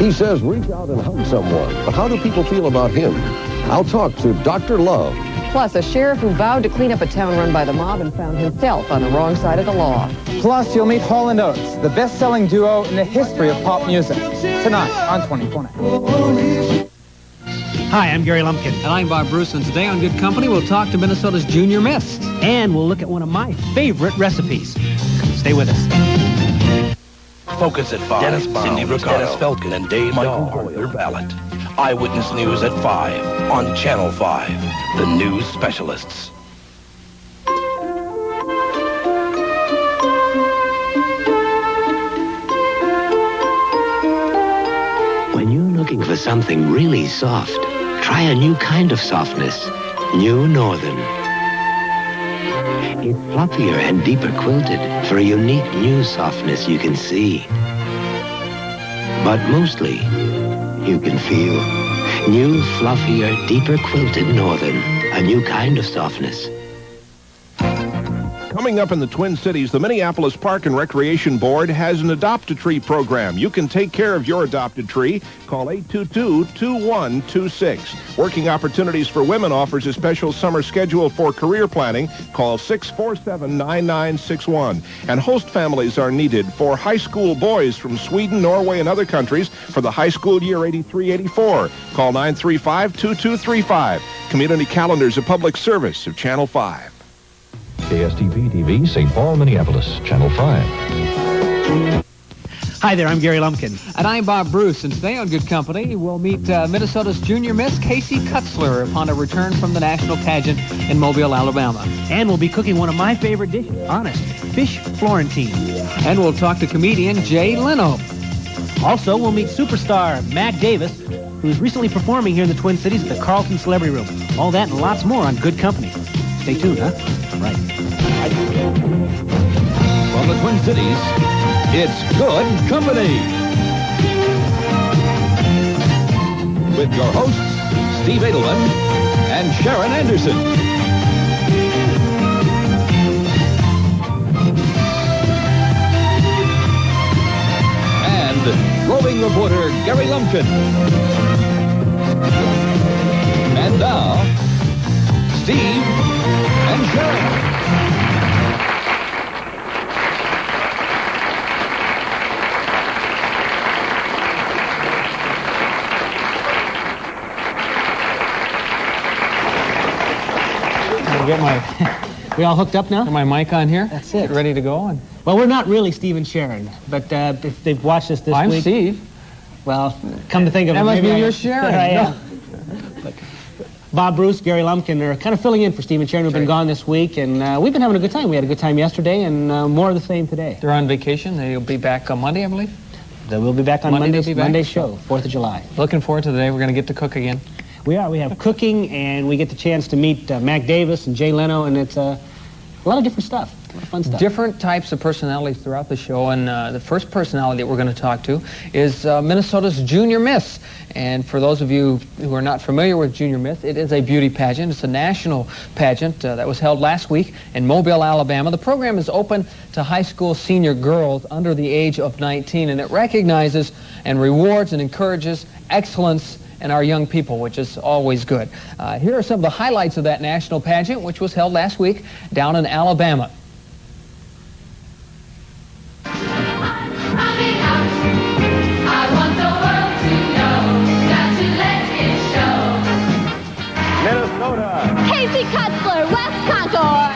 He says reach out and hug someone. But how do people feel about him? I'll talk to Dr. Love. Plus, a sheriff who vowed to clean up a town run by the mob and found himself on the wrong side of the law. Plus, you'll meet Hall & Oates, the best-selling duo in the history of pop music. Tonight on 24 Hi, I'm Gary Lumpkin. And I'm Bob Bruce, and today on Good Company, we'll talk to Minnesota's Junior Miss. And we'll look at one of my favorite recipes. Stay with us. Focus at 5. Dennis Baum, Cindy Ricardo, Dennis Felkin, and Dave Michael Dahl, Boyle. their ballot. Eyewitness News at 5 on Channel 5. The news specialists. When you're looking for something really soft, try a new kind of softness. New Northern. It's fluffier and deeper quilted for a unique new softness you can see. But mostly, you can feel. New, fluffier, deeper quilted Northern. A new kind of softness. Coming up in the Twin Cities, the Minneapolis Park and Recreation Board has an Adopt-A-Tree program. You can take care of your adopted tree. Call 822-2126. Working Opportunities for Women offers a special summer schedule for career planning. Call 647-9961. And host families are needed for high school boys from Sweden, Norway, and other countries for the high school year 83-84. Call 935-2235. Community calendars, a public service of Channel 5. KSTP-TV, St. Paul, Minneapolis, Channel 5. Hi there, I'm Gary Lumpkin. And I'm Bob Bruce, and today on Good Company, we'll meet Minnesota's Junior Miss, Kacey Kutzler, upon a return from the national pageant in Mobile, Alabama. And we'll be cooking one of my favorite dishes, honest, fish Florentine. And we'll talk to comedian Jay Leno. Also, we'll meet superstar Mac Davis, who's recently performing here in the Twin Cities at the Carlton Celebrity Room. All that and lots more on Good Company. Stay tuned, huh? Right. From the Twin Cities, it's Good Company. With your hosts, Steve Edelman and Sharon Anderson. And roving reporter Gary Lumpkin. And now, Steve and Sharon. We all hooked up now? Got my mic on here? That's it. Ready to go? And Well, we're not really Steve and Sharon, but if they've watched us this I'm week... Steve. Well, come to think of it... That must maybe be I- your Sharon. I am. But Bob Bruce, Gary Lumpkin are kind of filling in for Steve and Sharon, who've been gone this week, and we've been having a good time. We had a good time yesterday, and more of the same today. They're on vacation. They'll be back on Monday, I believe. We'll be back on Monday Monday's, they'll be back? Monday's show, 4th of July. Looking forward to the day we're going to get to cook again. We are. We have cooking, and we get the chance to meet Mac Davis and Jay Leno, and it's a lot of different stuff. A lot of fun stuff. Different types of personalities throughout the show, and the first personality that we're going to talk to is Minnesota's Junior Miss. And for those of you who are not familiar with Junior Miss, it is a beauty pageant. It's a national pageant that was held last week in Mobile, Alabama. The program is open to high school senior girls under the age of 19, and it recognizes and rewards and encourages excellence in our young people, which is always good. Here are some of the highlights of that national pageant, which was held last week down in Alabama. Minnesota. Kacey Kutzler, West Concord.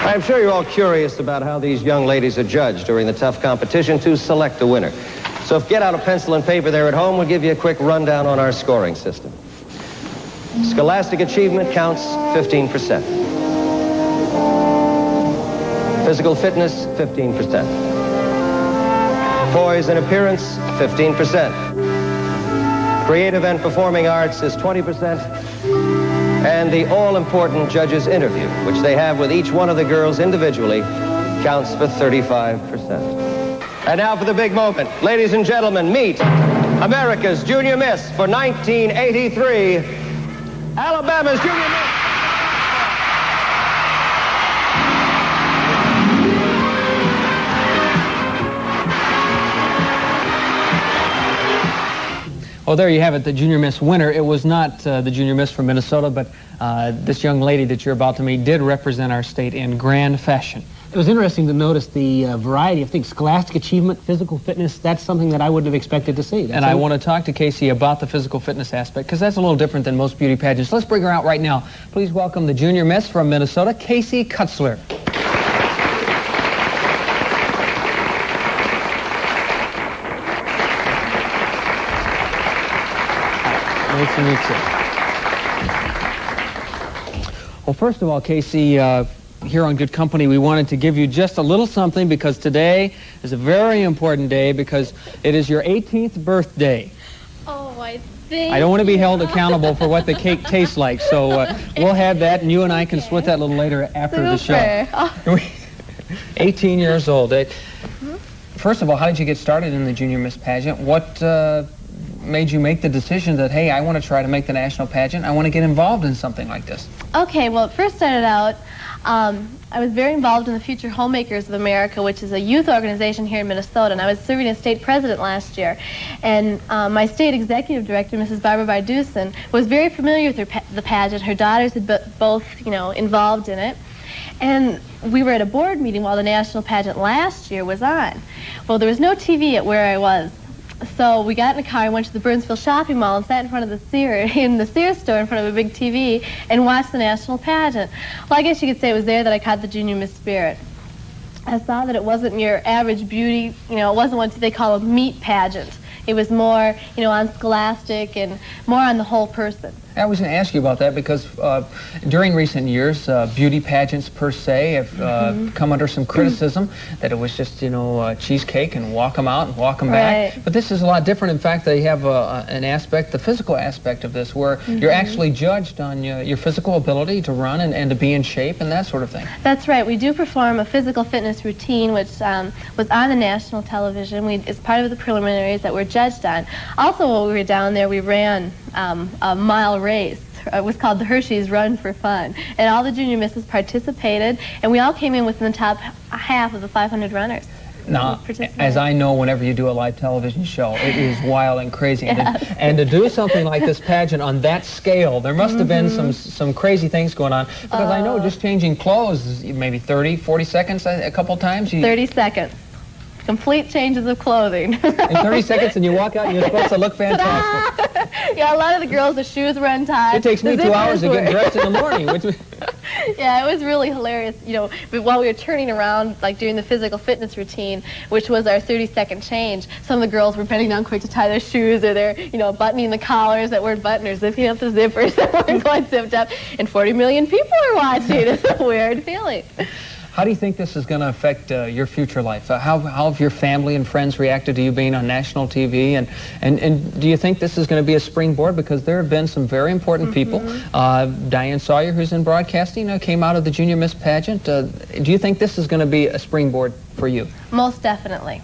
I'm sure you're all curious about how these young ladies are judged during the tough competition to select a winner. So if you get out a pencil and paper there at home, we'll give you a quick rundown on our scoring system. Scholastic achievement counts 15%. Physical fitness, 15%. Poise and appearance, 15%. Creative and performing arts is 20%. And the all-important judges' interview, which they have with each one of the girls individually, counts for 35%. And now for the big moment. Ladies and gentlemen, meet America's Junior Miss for 1983, Alabama's Junior Miss. Well, there you have it, the Junior Miss winner. It was not the Junior Miss from Minnesota, but this young lady that you're about to meet did represent our state in grand fashion. It was interesting to notice the variety of things. Scholastic achievement, physical fitness, that's something that I wouldn't have expected to see. And I want to talk to Kacey about the physical fitness aspect, because that's a little different than most beauty pageants. Let's bring her out right now. Please welcome the Junior Miss from Minnesota, Kacey Kutzler. Nice to meet you. Well, first of all, Kacey, here on Good Company, we wanted to give you just a little something, because today is a very important day, because it is your 18th birthday. Oh, I think. I don't want to be held accountable for what the cake tastes like, so we'll have that, and you and I can split that a little later after the show. 18 years old. First of all, how did you get started in the Junior Miss pageant? What made you make the decision that, hey, I want to try to make the national pageant, I want to get involved in something like this? Okay, well, it first started out, I was very involved in the Future Homemakers of America, which is a youth organization here in Minnesota, and I was serving as state president last year. And my state executive director, Mrs. Barbara Bardusin, was very familiar with the pageant. Her daughters had both, involved in it. And we were at a board meeting while the national pageant last year was on. Well, there was no TV at where I was. So we got in a car and went to the Burnsville shopping mall and sat in front of the Sears store in front of a big TV and watched the national pageant. Well, I guess you could say it was there that I caught the Junior Miss spirit. I saw that it wasn't your average beauty, it wasn't what they call a meat pageant. It was more, on scholastic and more on the whole person. I was going to ask you about that, because during recent years, beauty pageants per se have come under some criticism that it was just, cheesecake and walk them out and walk them back. But this is a lot different. In fact, they have an aspect, the physical aspect of this, where you're actually judged on your physical ability to run and to be in shape and that sort of thing. That's right. We do perform a physical fitness routine, which was on the national television. It's part of the preliminaries that we're judged on. Also, while we were down there, we ran a mile race. It was called the Hershey's Run for Fun. And all the Junior Misses participated, and we all came in within the top half of the 500 runners. Now, as I know, whenever you do a live television show, it is wild and crazy. Yes. And to do something like this pageant on that scale, there must have been some crazy things going on. Because I know just changing clothes is maybe 30, 40 seconds a couple times. 30 seconds. Complete changes of clothing. In 30 seconds, and you walk out and you're supposed to look fantastic. Yeah, a lot of the girls, the shoes were untied. It takes me 2 hours to get dressed in the morning. Yeah, it was really hilarious. But while we were turning around, like during the physical fitness routine, which was our 30-second change, some of the girls were bending down quick to tie their shoes, or they're, buttoning the collars that weren't buttoned, or zipping up the zippers that weren't quite zipped up. And 40 million people are watching. It's a weird feeling. How do you think this is going to affect your future life? How have your family and friends reacted to you being on national TV? And do you think this is going to be a springboard? Because there have been some very important people. Diane Sawyer, who's in broadcasting, came out of the Junior Miss pageant. Do you think this is going to be a springboard for you? Most definitely.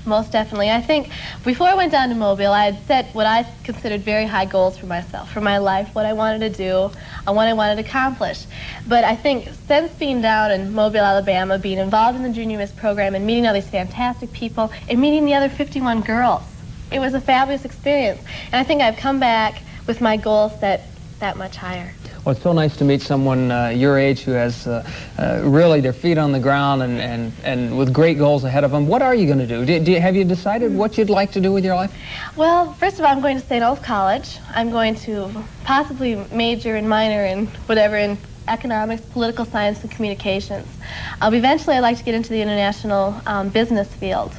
Most definitely. I think before I went down to Mobile, I had set what I considered very high goals for myself, for my life, what I wanted to do, and what I wanted to accomplish. But I think since being down in Mobile, Alabama, being involved in the Junior Miss program and meeting all these fantastic people and meeting the other 51 girls, it was a fabulous experience. And I think I've come back with my goals set that much higher. Well, it's so nice to meet someone your age who has really their feet on the ground and with great goals ahead of them. What are you going to do? Have you decided what you'd like to do with your life? Well, first of all, I'm going to St. Olaf College. I'm going to possibly major and minor in whatever in economics, political science, and communications. Eventually, I'd like to get into the international business field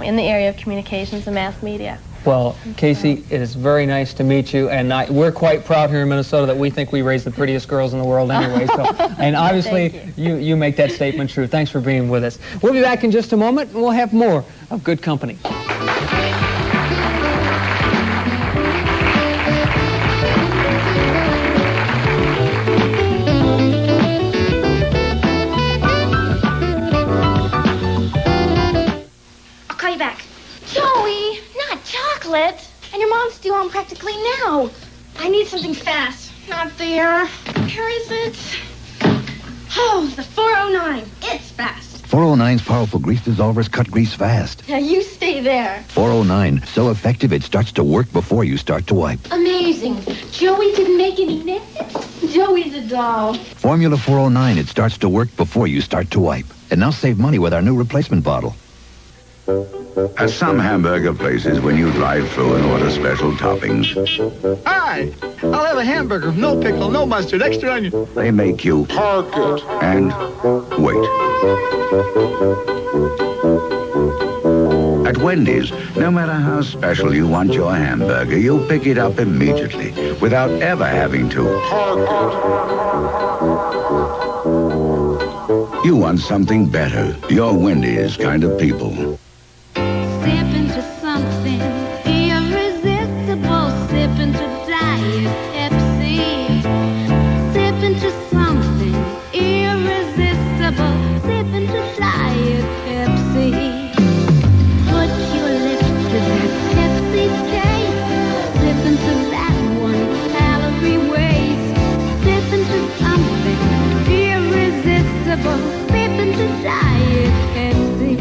in the area of communications and mass media. Well, Kacey, it is very nice to meet you, and we're quite proud here in Minnesota that we think we raise the prettiest girls in the world anyway. So, and obviously, you make that statement true. Thanks for being with us. We'll be back in just a moment, and we'll have more of Good Company. I'll call you back. Joey, not chocolate. And your mom's due home practically now. I need something fast. Not there. Where is it? Oh, the 409. It's fast. 409's powerful grease dissolvers cut grease fast. Now you stay there. 409, so effective it starts to work before you start to wipe. Amazing. Joey didn't make any messes. Joey's a doll. Formula 409, it starts to work before you start to wipe. And now save money with our new replacement bottle. At some hamburger places, when you drive through and order special toppings, Hi, I'll have a hamburger with no pickle, no mustard, extra onion. they make you Park it. and wait. At Wendy's, no matter how special you want your hamburger, you'll pick it up immediately without ever having to. You want something better. You're Wendy's kind of people. Sip into something irresistible. Sip into Diet Pepsi. Sip into something irresistible. Sip into Diet Pepsi. Put your lips to that Pepsi taste. Sip into that 1 calorie waste. Sip into something irresistible. Sip into Diet Pepsi.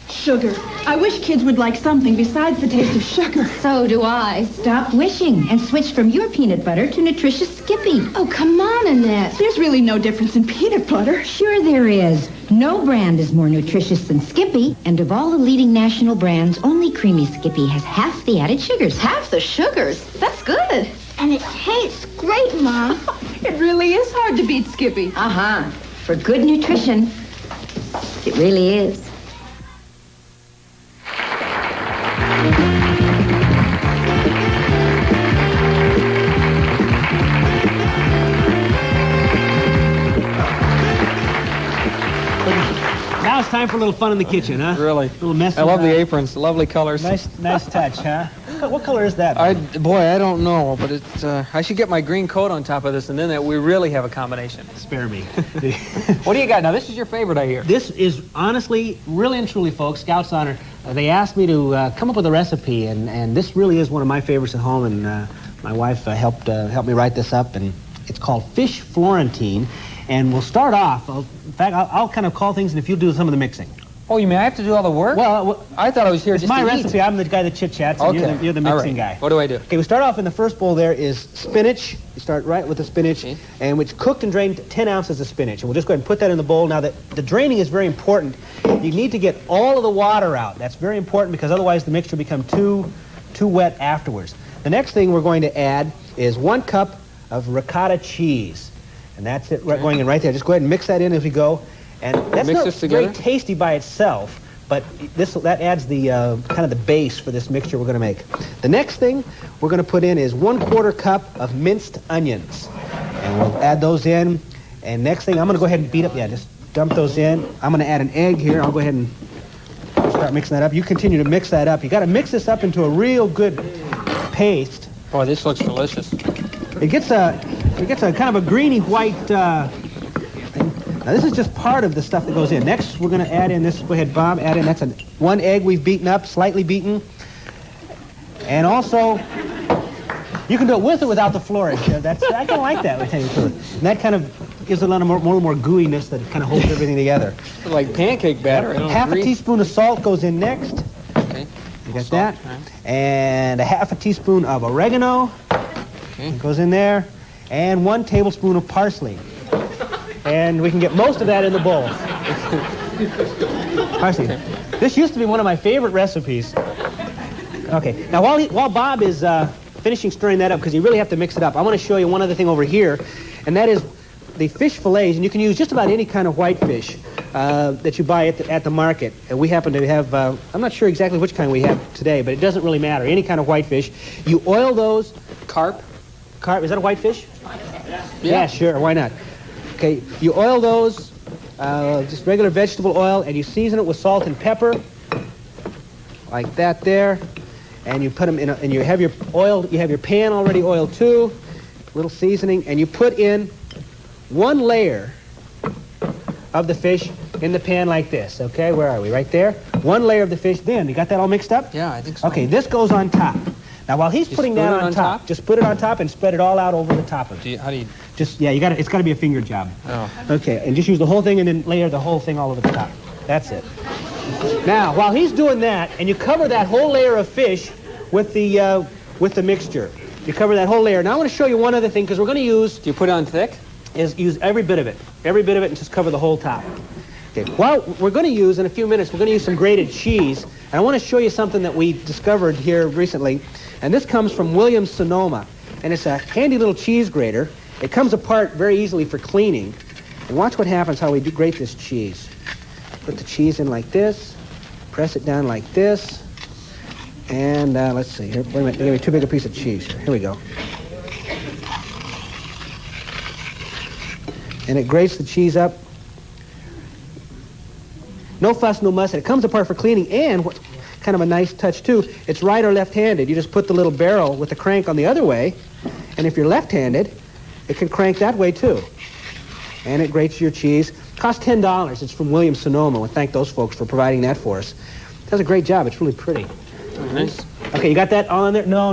Sugar. I wish kids would like something besides the taste of sugar. So do I. Stop wishing and switch from your peanut butter to nutritious Skippy. Oh, come on, Annette. There's really no difference in peanut butter. Sure there is. No brand is more nutritious than Skippy. And of all the leading national brands, only Creamy Skippy has half the added sugars. Half the sugars? That's good. And it tastes great, Mom. It really is hard to beat Skippy. Uh-huh. For good nutrition, it really is. Now it's time for a little fun in the kitchen, huh? Really. A little messy. I love the aprons, lovely colors. Nice touch, huh? What color is that? I don't know, but it's. I should get my green coat on top of this, and then we really have a combination. Spare me. What do you got now? This is your favorite, I hear. This is honestly, really and truly, folks, Scout's Honor. They asked me to come up with a recipe, and this really is one of my favorites at home. And my wife helped me write this up, and it's called Fish Florentine. And we'll start off. In fact, I'll kind of call things, and if you'll do some of the mixing. Oh, you mean I have to do all the work? Well, I thought I was here just to eat. It's my recipe. I'm the guy that chit-chats, and okay. you're the mixing guy. What do I do? Okay, we start off in the first bowl there is spinach. You start right with the spinach, and it's cooked and drained 10 ounces of spinach. And we'll just go ahead and put that in the bowl. Now, the draining is very important. You need to get all of the water out. That's very important because otherwise the mixture will become too wet afterwards. The next thing we're going to add is 1 cup of ricotta cheese. And that's it, going in right there. Just go ahead and mix that in as we go. And that's not very tasty by itself, but that adds the kind of the base for this mixture we're going to make. The next thing we're going to put in is 1/4 cup of minced onions. And we'll add those in. And next thing, I'm going to go ahead and beat up, just dump those in. I'm going to add an egg here. I'll go ahead and start mixing that up. You continue to mix that up. You got to mix this up into a real good paste. Boy, this looks delicious. It gets a kind of a greeny white thing. Now this is just part of the stuff that goes in. Next we're going to add in this. Go ahead, Bob. Add in. That's 1 egg we've beaten up, slightly beaten. And also, you can do it with or without the flourish. I don't like that. I tell you the truth. And that kind of gives it a little more gooiness that kind of holds everything together. Like pancake batter. Half a teaspoon of salt goes in next. Okay. You got that? And a half a teaspoon of oregano. It goes in there. And 1 tablespoon of parsley. And we can get most of that in the bowl. Parsley. This used to be one of my favorite recipes. Okay. Now, while Bob is finishing stirring that up, because you really have to mix it up, I want to show you one other thing over here, and that is the fish fillets. And you can use just about any kind of white fish that you buy at the market. And we happen to have, I'm not sure exactly which kind we have today, but it doesn't really matter. Any kind of white fish. You oil those. Carp, is that a whitefish? Yeah, sure, why not? Okay, you oil those, just regular vegetable oil, and you season it with salt and pepper, like that there, and you put them in, and you have your pan already oiled too, little seasoning, and you put in 1 layer of the fish in the pan like this, okay? Where are we? Right there? 1 layer of the fish. Then, you got that all mixed up? Yeah, I think so. Okay, this goes on top. Now, while he's putting that on top, just put it on top and spread it all out over the top of it. How do you? Just, it's got to be a finger job. Oh. Okay, and just use the whole thing and then layer the whole thing all over the top. That's it. Now, while he's doing that, and you cover that whole layer of fish with the mixture. You cover that whole layer. Now I want to show you one other thing, because we're going to use... Do you put it on thick? Use every bit of it. Every bit of it, and just cover the whole top. Okay. Well, we're going to use, in a few minutes, we're going to use some grated cheese. And I want to show you something that we discovered here recently. And this comes from Williams-Sonoma. And it's a handy little cheese grater. It comes apart very easily for cleaning. And watch what happens how we grate this cheese. Put the cheese in like this. Press it down like this. And let's see. Here, wait a minute. Give me too big a piece of cheese. Here we go. And it grates the cheese up. No fuss, no muss. It comes apart for cleaning, and what's kind of a nice touch too, it's right or left-handed. You just put the little barrel with the crank on the other way, and if you're left-handed, it can crank that way too. And it grates your cheese. Costs $10. It's from Williams-Sonoma. We thank those folks for providing that for us. It does a great job. It's really pretty. Nice. Okay, you got that all in there? No.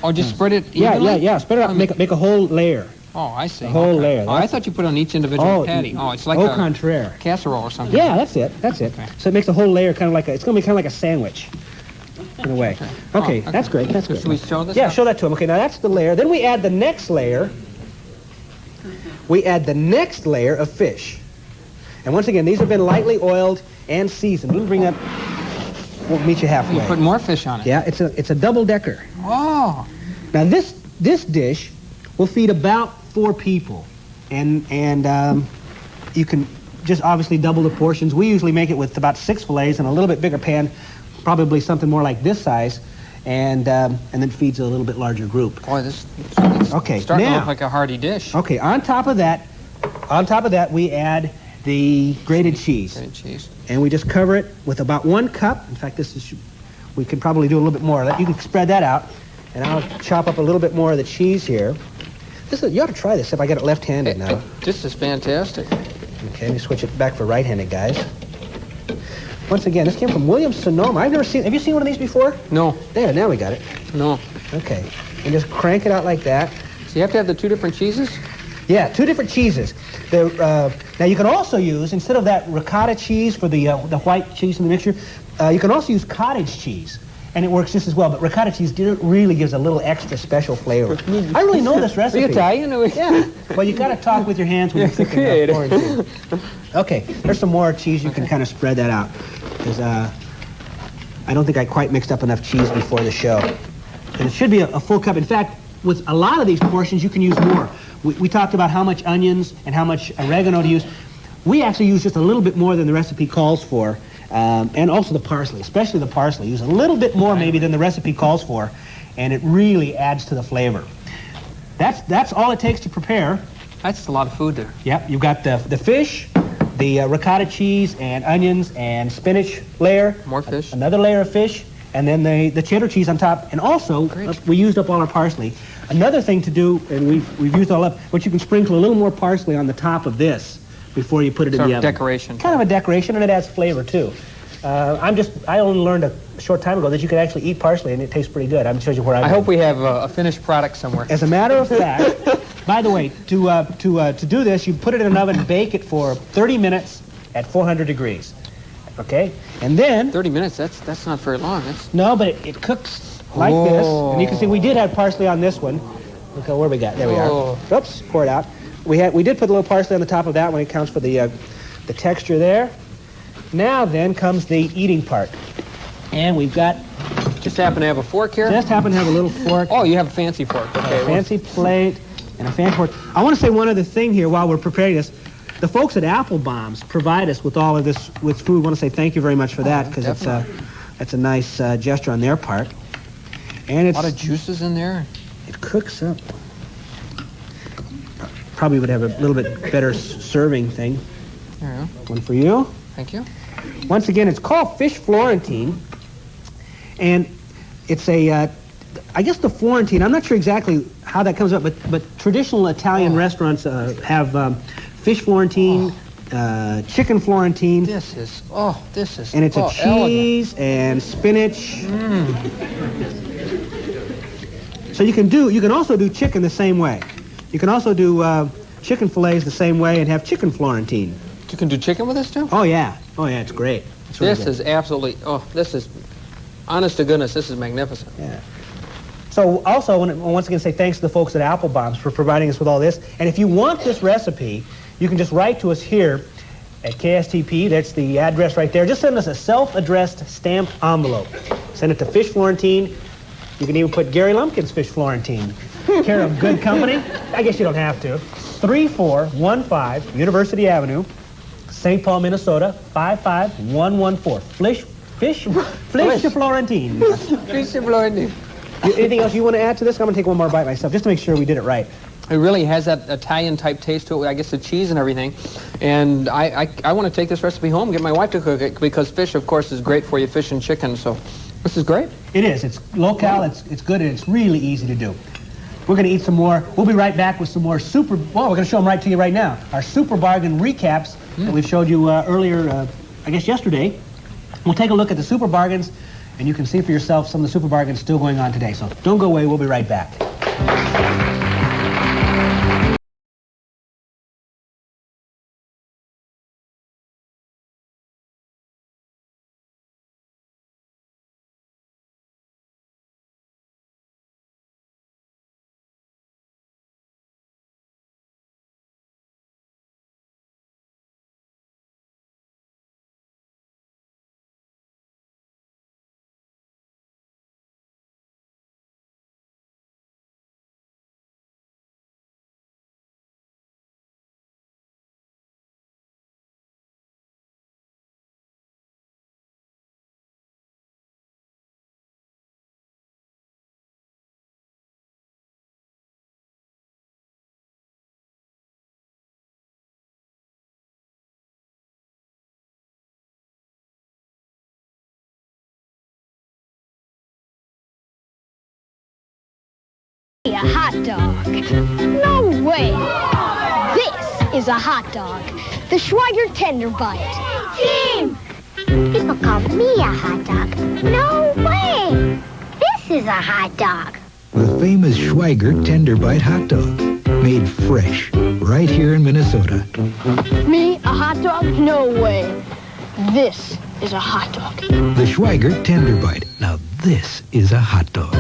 Or just spread it evenly? Yeah. Spread it out. Make a whole layer. Oh, I see. A whole layer. Oh, I thought you put on each individual patty. Oh, it's like au contraire. Casserole or something. Yeah, that's it. Okay. So it makes the whole layer kind of like it's going to be kind of like a sandwich, in a way. Okay, that's great. That's good. Should we show this? Yeah, show that to him. Okay, now that's the layer. Then we add the next layer. We add the next layer of fish. And once again, these have been lightly oiled and seasoned. We'll bring up. We'll meet you halfway. You put more fish on it. Yeah, it's a double decker. Oh. Now this dish will feed about 4 people, and you can just obviously double the portions. We usually make it with about 6 fillets in a little bit bigger pan, probably something more like this size, and then feeds a little bit larger group. Boy, this okay, starting now, to look like a hearty dish. Okay, on top of that, we add the grated cheese. Grated cheese. And we just cover it with about 1 cup. In fact, we could probably do a little bit more of that. You can spread that out, and I'll chop up a little bit more of the cheese here. You ought to try this if I get it left-handed now. This is fantastic. Okay, let me switch it back for right-handed guys. Once again, this came from Williams-Sonoma. Have you seen one of these before? No. There, now we got it. No. Okay, and just crank it out like that. So you have to have the 2 different cheeses? Yeah, 2 different cheeses. Now you can also use, instead of that ricotta cheese for the white cheese in the mixture, you can also use cottage cheese. And it works just as well, but ricotta cheese really gives a little extra special flavor. I really know this recipe. Are you Italian? Yeah. Well, you got to talk with your hands when you're cooking foreign food. Okay, there's some more cheese. You can kind of spread that out, because I don't think I quite mixed up enough cheese before the show. And it should be a full cup. In fact, with a lot of these portions, you can use more. We talked about how much onions and how much oregano to use. We actually use just a little bit more than the recipe calls for. And also the parsley, especially the parsley. Use a little bit more maybe than the recipe calls for, and it really adds to the flavor. That's all it takes to prepare. That's a lot of food there. Yep, you've got the fish, the ricotta cheese, and onions, and spinach layer. More fish. Another layer of fish, and then the cheddar cheese on top. And also, we used up all our parsley. Another thing to do, and we've used all up, but you can sprinkle a little more parsley on the top of this before you put it in the oven. Decoration. Kind of a decoration, and it adds flavor too. I only learned a short time ago that you can actually eat parsley, and it tastes pretty good. I'm showing you where I hope we have a finished product somewhere. As a matter of fact, by the way, to do this, you put it in an oven, bake it for 30 minutes at 400 degrees. Okay, and then 30 minutes. That's not very long. No, but it cooks like this, and you can see we did have parsley on this one. Look where we got. There we are. Oops, pour it out. We did put a little parsley on the top of that one. It counts for the texture there. Now then comes the eating part, and we've got. Just happen to have a fork here. Just happen to have a little fork. Oh, you have a fancy fork. Okay. A fancy plate and a fancy fork. I want to say one other thing here while we're preparing this. The folks at Applebombs provide us with all of this with food. I want to say thank you very much for that, because that's a nice gesture on their part. And it's a lot of juices in there. It cooks up. Probably would have a little bit better serving thing. There you go. One for you. Thank you. Once again, it's called fish Florentine, and it's I guess the Florentine. I'm not sure exactly how that comes up, but traditional Italian restaurants have fish Florentine, chicken Florentine. This is. And it's a cheese elegant. And spinach. So you can also do chicken the same way. You can also do chicken fillets the same way and have chicken Florentine. You can do chicken with this too? Oh, yeah. Oh, yeah, it's great. It's really This good. is absolutely, this is, honest to goodness, this is magnificent. Yeah. So also, I want to once again say thanks to the folks at Applebombs for providing us with all this. And if you want this recipe, you can just write to us here at KSTP. That's the address right there. Just send us a self-addressed stamped envelope. Send it to Fish Florentine. You can even put Gary Lumpkin's Fish Florentine. Care of good company. I guess you don't have to. 3415 University Avenue, St. Paul, Minnesota, 55114. Fish Florentine. Fish Florentine. Anything else you want to add to this? I'm going to take one more bite myself, just to make sure we did it right. It really has that Italian-type taste to it, I guess the cheese and everything. And I want to take this recipe home, get my wife to cook it, because fish, of course, is great for you, fish and chicken, so this is great. It is. It's low-cal, it's good, and it's really easy to do. We're going to eat some more. We'll be right back with some more we're going to show them right to you right now. Our super bargain recaps that we've showed you earlier, I guess yesterday. We'll take a look at the super bargains, and you can see for yourself some of the super bargains still going on today. So don't go away. We'll be right back. A hot dog. No way. This is a hot dog. The Schweiger Tender Bite. Team! People call me a hot dog. No way. This is a hot dog. The famous Schweiger Tender Bite hot dog. Made fresh, right here in Minnesota. Me, a hot dog? No way. This is a hot dog. The Schweiger Tender Bite. Now this is a hot dog.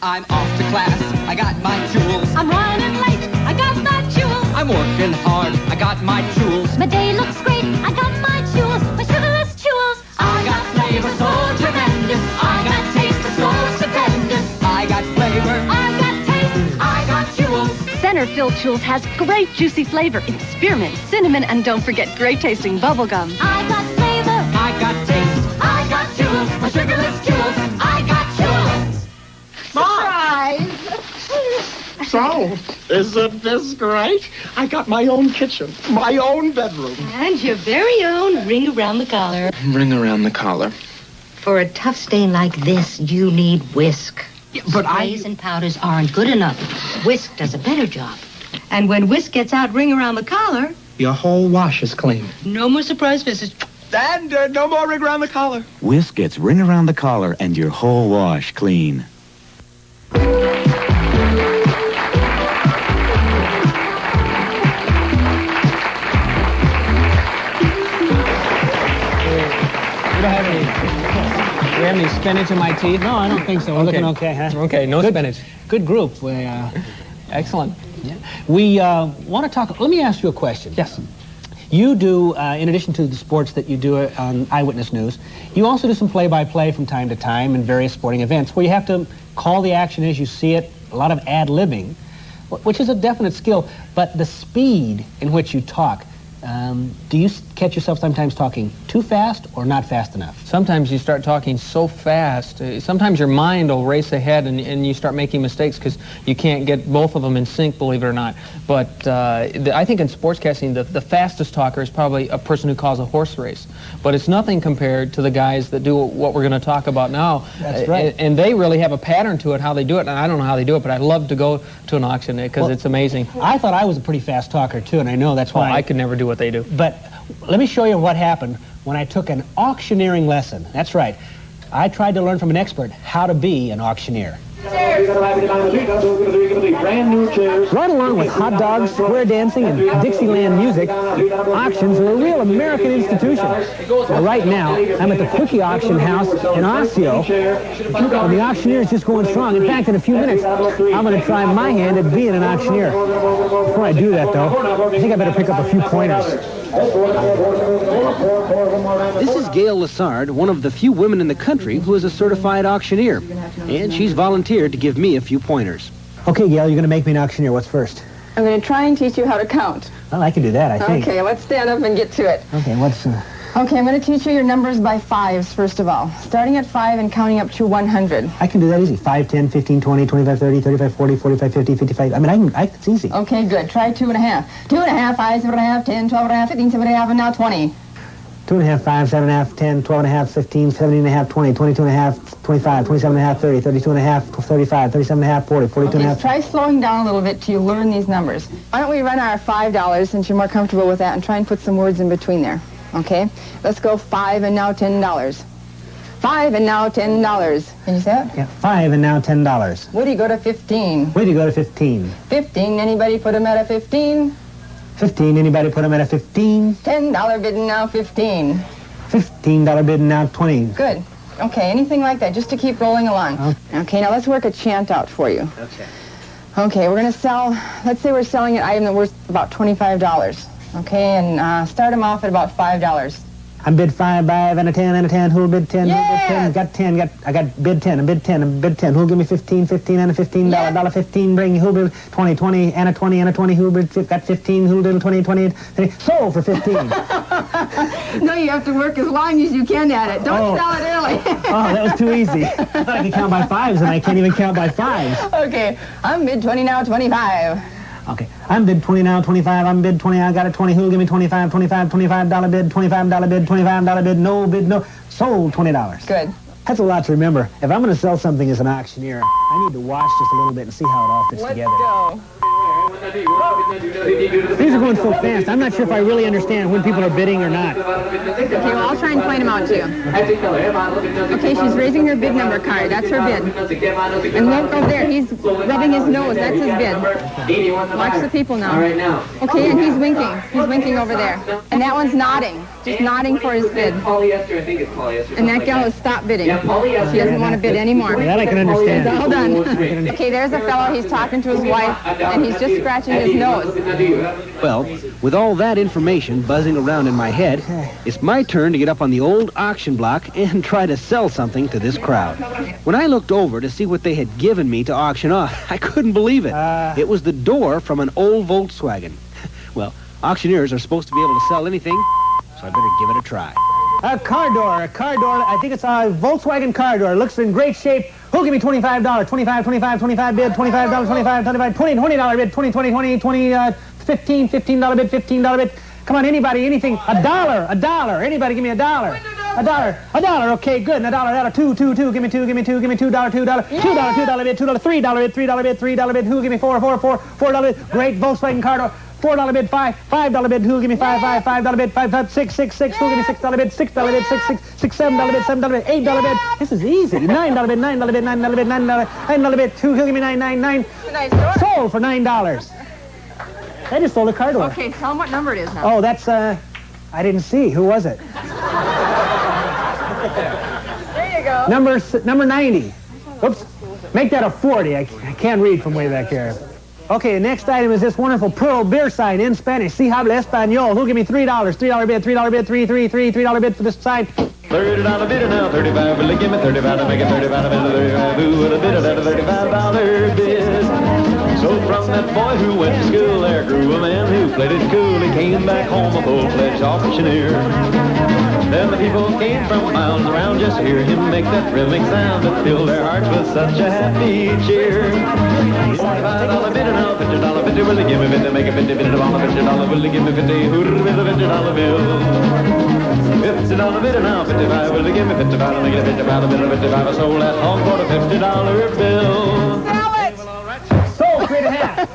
I'm off to class, I got my jewels. I'm running late, I got my jewels. I'm working hard, I got my jewels. My day looks great, I got my jewels. My sugarless jewels. I got flavor so tremendous. I got taste so stupendous. I got flavor. I got taste. I got jewels. Center-filled Jewels has great juicy flavor in spearmint, cinnamon, and don't forget great tasting bubble gum. I got flavor. I got taste. I got jewels. My sugarless jewels. I got jewels. So, isn't this great? I got my own kitchen, my own bedroom. And your very own ring around the collar. Ring around the collar. For a tough stain like this, you need whisk. Yeah, but Sprays and powders aren't good enough. Whisk does a better job. And when whisk gets out ring around the collar, your whole wash is clean. no more surprise visits. And no more ring around the collar. Whisk gets ring around the collar and your whole wash clean. Do you have any spinach in my teeth? No, I don't think so. We're looking okay, huh? Okay, no spinach. Good group. Excellent. Yeah. We want to talk. Let me ask you a question. Yes. You do, in addition to the sports that you do on Eyewitness News, you also do some play-by-play from time to time in various sporting events where you have to call the action as you see it, a lot of ad-libbing, which is a definite skill, but the speed in which you talk, Do you catch yourself sometimes talking too fast or not fast enough? Sometimes you start talking so fast. Sometimes your mind will race ahead and you start making mistakes because you can't get both of them in sync, believe it or not. But I think in sportscasting, the fastest talker is probably a person who calls a horse race. But it's nothing compared to the guys that do what we're going to talk about now. That's right. And they really have a pattern to it, how they do it. And I don't know how they do it, but I love to go to an auction because it's amazing. I thought I was a pretty fast talker, too, and I know that's why. I could never do what they do. But let me show you what happened when I took an auctioneering lesson. That's right. I tried to learn from an expert how to be an auctioneer. Right along with hot dogs, square dancing, and Dixieland music, auctions are a real American institution. Now, right now, I'm at the Quickie Auction House in Osseo, and the auctioneer is just going strong. In fact, in a few minutes, I'm going to try my hand at being an auctioneer. Before I do that, though, I think I better pick up a few pointers. This is Gail Lassard, one of the few women in the country who is a certified auctioneer, and she's volunteered to give me a few pointers. Okay, Gail, you're going to make me an auctioneer. What's first? I'm going to try and teach you how to count. Well, I can do that, I think. Okay, let's stand up and get to it. Okay, what's... Okay, I'm going to teach you your numbers by fives, first of all. Starting at 5 and counting up to 100. I can do that easy. 5, 10, 15, 20, 25, 30, 35, 40, 45, 50, 55. I mean, it's easy. Okay, good. Try 2.5. 2.5, 5, 7.5, 10, 12.5, 15, 7.5, and now 20. 2.5, 5, 7.5, 10, 12.5, 15, 17.5, 20, 22.5, 25, 27.5, 30, 32.5, 35, 37.5, 40, 42.5. Okay, try slowing down a little bit till you learn these numbers. Why don't we run our $5, since you're more comfortable with that, and try and put some words in between there. Okay? Let's go 5 and now $10. 5 and now $10. Can you say it? Yeah, 5 and now $10. Where do you go to 15? Where do you go to 15? 15, anybody put them at a 15? 15, anybody put them at a 15? $10 bid and now 15. $15 bid and now 20. Good. Okay, anything like that, just to keep rolling along. Okay, now let's work a chant out for you. Okay. Okay, we're going to sell, let's say we're selling an item that's worth about $25. Okay, and start them off at about $5. I'm bid 5 and a 10 and a 10. Who'll bid 10? Yeah. Who'll bid 10? I got bid 10. I'm bid 10. I'm bid 10. Who'll give me 15 and a $15? $1 $15. Bring. Who'll bid 20 and a 20 and a 20. Who'll bid got 15? Who'll bid 20? Sold for 15. No, you have to work as long as you can at it. Don't sell it early. Oh, that was too easy. I can count by fives, and I can't even count by fives. Okay, I'm bid 20 now, 25. Okay, I'm bid 20 now, 25. I'm bid 20. I got a 20. Who'll give me 25? $25 bid, $25 bid, $25 bid, no bid, no. Sold $20. Good. That's a lot to remember. If I'm going to sell something as an auctioneer, I need to watch just a little bit and see how it all fits together. Let's go. These are going so fast, I'm not sure if I really understand when people are bidding or not. Okay, well, I'll try and point them out to you. Okay, she's raising her bid number card. That's her bid. And look over there, he's rubbing his nose. That's his bid. Watch the people now. Okay, and he's winking. He's winking over there. And that one's nodding. Just nodding for his bid. Polyester, I think it's polyester. And that gal has stopped bidding. She doesn't want to bid anymore. That I can understand. All done. Okay, there's a fellow. He's talking to his wife, and he's just scratching his nose. Well, with all that information buzzing around in my head, it's my turn to get up on the old auction block and try to sell something to this crowd. When I looked over to see what they had given me to auction off, I couldn't believe it. It was the door from an old Volkswagen. Well, auctioneers are supposed to be able to sell anything, so I better give it a try. A car door. I think it's a Volkswagen car door. It looks in great shape. Who'll give me $25? 25 bid, $25, 25, 25, $20 bid, 20, 15 $15 bid, $15 bid. Come on, anybody, anything. A dollar. Anybody give me a dollar. A dollar. Okay, good. And a dollar, $2. Give me $2. $2 bid, $2 bid, $3 bid, $3 bid. Who'll give me $4 bid. Great Volkswagen car door. $4 bid, $5 bid. Who'll give me $5 bid, $6. Who'll give me $6 bid, $6 bid, $7 bid, $7 bid, $8 bid. This is easy. $9 bid, $9 bid, $9 bid. Who'll give me $9. Sold for $9. I just sold a car door. Okay, tell them what number it is now. Oh, that's, I didn't see. Who was it? There you go. Number 90. Oops. Make that a 40. I can't read from way back here. Okay, next item is this wonderful Pearl beer sign in Spanish. Si habla español. Who'll give me $3? $3 bid, $3 bid, $3 bid for this sign. $30 bidder now, 35, will give me 35 to make it 35, $35, who would have bid it at a $35 bid? So from that boy who went to school there grew a man who played it cool. He came back home a full-fledged auctioneer. Then the people came from miles around just to hear him make that rhythmic sound that filled their hearts with such a happy cheer. $45 bid and now $50 50. Will he give me 50? Make a 50 bid and $50. Will he give me 50? Who'd with a $50 bill? $50 bid and now 55. Will he give me 55? Make it a 55 bid and 55. I sold that hog for a $50 bill. Sold 3.5.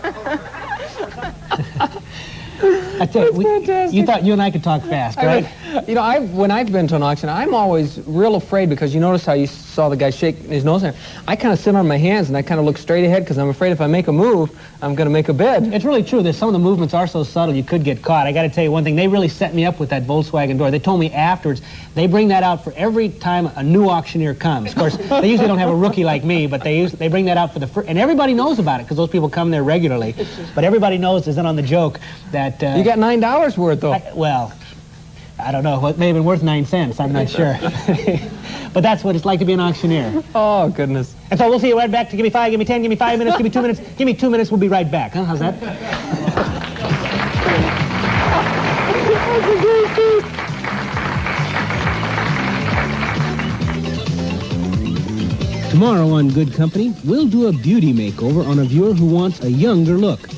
I tell you, you thought you and I could talk fast, right? You know, when I've been to an auction, I'm always real afraid because you notice how you saw the guy shake his nose there. I kind of sit on my hands and I kind of look straight ahead because I'm afraid if I make a move, I'm going to make a bid. It's really true. Some of the movements are so subtle you could get caught. I got to tell you one thing. They really set me up with that Volkswagen door. They told me afterwards they bring that out for every time a new auctioneer comes. Of course, they usually don't have a rookie like me, but they bring that out for the first. And everybody knows about it because those people come there regularly. But everybody knows, is in on the joke, that... you got $9 worth, though. Well, I don't know. It may have been worth 9 cents. I'm not sure. But that's what it's like to be an auctioneer. Oh, goodness. And so we'll see you right back to give me 5, give me 10, give me 5 minutes, give me 2 minutes. Give me 2 minutes, we'll be right back. Huh? How's that? Tomorrow on Good Company, we'll do a beauty makeover on a viewer who wants a younger look.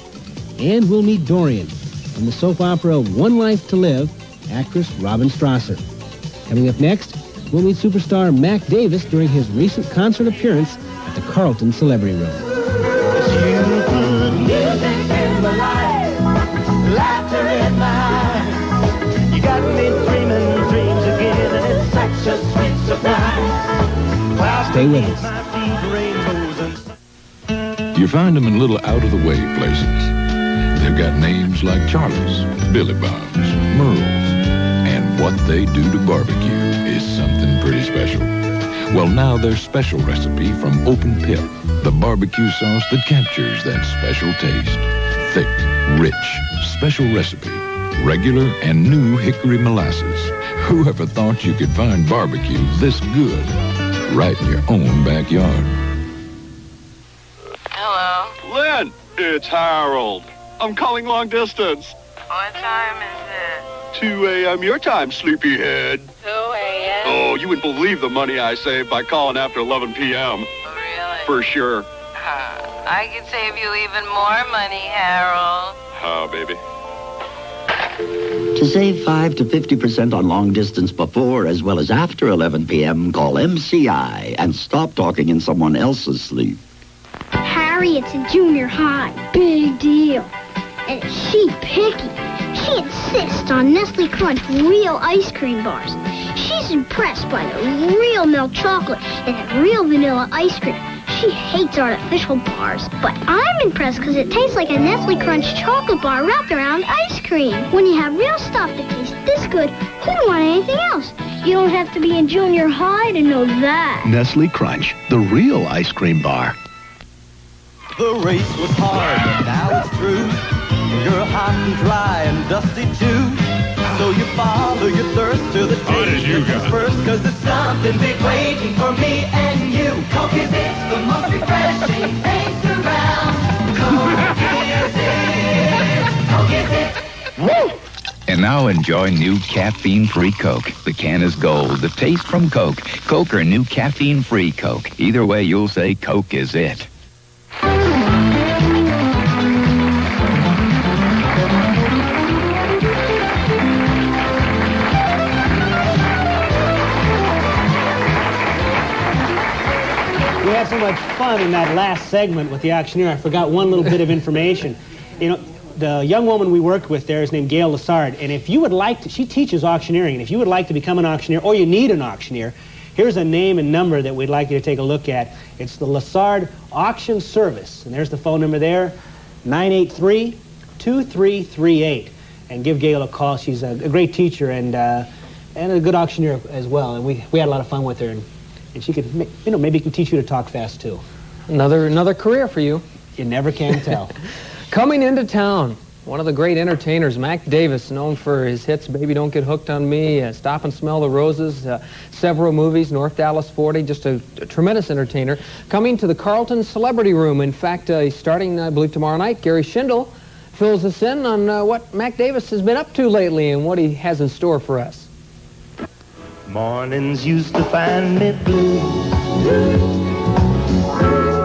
And we'll meet Dorian from the soap opera One Life to Live, actress Robin Strasser. Coming up next, we'll meet superstar Mac Davis during his recent concert appearance at the Carlton Celebrity Room. Laughter in my eyes. You got me dreaming dreams again, and it's such a sweet surprise. Stay with us. You find them in little out-of-the-way places. They've got names like Charlie's, Billy Bob's, Merle's, and what they do to barbecue is something pretty special. Well, now their special recipe from Open Pit, the barbecue sauce that captures that special taste. Thick, rich, special recipe, regular and new hickory molasses. Whoever thought you could find barbecue this good right in your own backyard? Hello. Lynn, it's Harold. I'm calling long distance. What time is it? 2 a.m. your time, sleepyhead. 2 a.m.? Oh, you wouldn't believe the money I saved by calling after 11 p.m. Really? For sure. I can save you even more money, Harold. Oh, baby. To save 5 to 50% on long distance before as well as after 11 p.m., call MCI and stop talking in someone else's sleep. Harriet's in junior high. Big deal. And she picky. She insists on Nestle Crunch real ice cream bars. She's impressed by the real milk chocolate and the real vanilla ice cream. She hates artificial bars, but I'm impressed because it tastes like a Nestle Crunch chocolate bar wrapped around ice cream. When you have real stuff that tastes this good, who would want anything else? You don't have to be in junior high to know that. Nestle Crunch, the real ice cream bar. The race was hard, but now it's through. You're hot and dry and dusty too. So you follow your thirst to the taste first, cause it's something big waiting for me and you. Coke is it, the most refreshing taste around. Coke is it, Coke is it. Woo! And now enjoy new caffeine-free Coke. The can is gold. The taste from Coke. Coke or new caffeine-free Coke. Either way, you'll say Coke is it. We had so much fun in that last segment with the auctioneer. I forgot one little bit of information. You know, the young woman we worked with there is named Gail Lassard, and if you would like to, she teaches auctioneering, and if you would like to become an auctioneer, or you need an auctioneer, here's a name and number that we'd like you to take a look at. It's the Lassard Auction Service, and there's the phone number there, 983-2338. And give Gail a call. She's a great teacher and a good auctioneer as well, and we had a lot of fun with her. And she could, you know, maybe can teach you to talk fast, too. Another career for you. You never can tell. Coming into town, One of the great entertainers, Mac Davis, known for his hits Baby Don't Get Hooked on Me, Stop and Smell the Roses, several movies, North Dallas 40, just a tremendous entertainer. Coming to the Carlton Celebrity Room. In fact, he's starting, I believe, tomorrow night. Gary Schindel fills us in on what Mac Davis has been up to lately and what he has in store for us. Mornings used to find me blue,